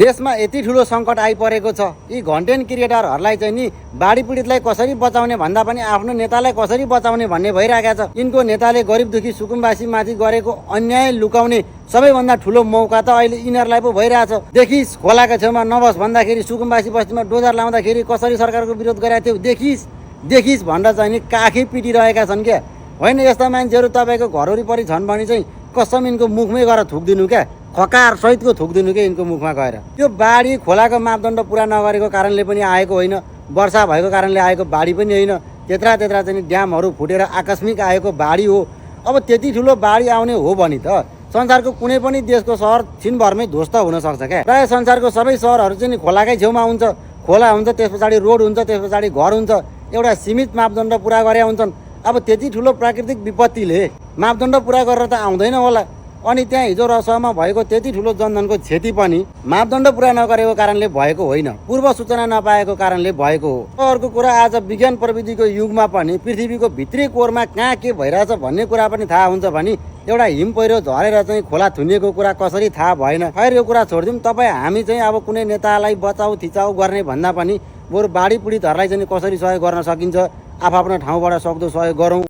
देशमा यति ठुलो सङ्कट आइपरेको छ। यी कन्टेन्ट क्रिएटरहरूलाई चाहिँ नि बाढी पीडितलाई कसरी बचाउने भन्दा पनि आफ्नो नेतालाई कसरी बचाउने भन्ने भइरहेको छ। यिनको नेताले गरिब दुखी सुकुम्बासी माथि गरेको अन्याय लुकाउने सबैभन्दा ठुलो मौका त अहिले यिनीहरूलाई पो भइरहेछ। देखिस खोलाको छेउमा नबस भन्दाखेरि सुकुम्बासी बस्तीमा डोजर लाउँदाखेरि कसरी सरकारको विरोध गरेको थियो देखिस भनेर चाहिँ नि काखै पिटिरहेका छन् क्या। होइन, यस्ता मान्छेहरू तपाईँको घर वरिपरि छन् भने चाहिँ कसम यिनको मुखमै गएर थुक्दिनु क्या, खकार सहितको थुक्दिनु क्या यिनको मुखमा गएर। त्यो बाढी खोलाको मापदण्ड पुरा नगरेको कारणले पनि आएको होइन, वर्षा भएको कारणले आएको बाढी पनि होइन, त्यत्रा चाहिँ ड्यामहरू फुटेर आकस्मिक आएको बाढी हो। अब त्यति ठुलो बाढी आउने हो भने त संसारको कुनै पनि देशको सहर छिनभरमै ध्वस्त हुनसक्छ क्या। प्रायः संसारको सबै सहरहरू चाहिँ खोलाकै छेउमा हुन्छ, खोला हुन्छ, त्यस पछाडि रोड हुन्छ, त्यस पछाडि घर हुन्छ, एउटा सीमित मापदण्ड पुरा गरे हुन्छन्। अब त्यति ठुलो प्राकृतिक विपत्तिले मापदण्ड पुरा गरेर त आउँदैन होला। अनि त्यहाँ हिजो रसोमा भएको त्यति ठुलो जनधनको क्षति पनि मापदण्ड पुरा नगरेको कारणले भएको होइन, पूर्व सूचना नपाएको कारणले भएको हो। अर्को कुरा, आज विज्ञान प्रविधिको युगमा पनि पृथ्वीको भित्री कोरमा कहाँ के भइरहेछ भन्ने कुरा पनि थाहा हुन्छ भने एउटा हिम पहिरो झरेर चाहिँ खोला थुनिएको कुरा कसरी थाहा भएन। खैर यो कुरा छोडिदिउँ। तपाईँ हामी चाहिँ अब कुनै नेतालाई बचाउ थिचाउ गर्ने भन्दा पनि बरु बाढी पीडितहरूलाई चाहिँ कसरी सहयोग गर्न सकिन्छ आफ्नो ठाउँबाट सक्दो सहयोग गरौँ।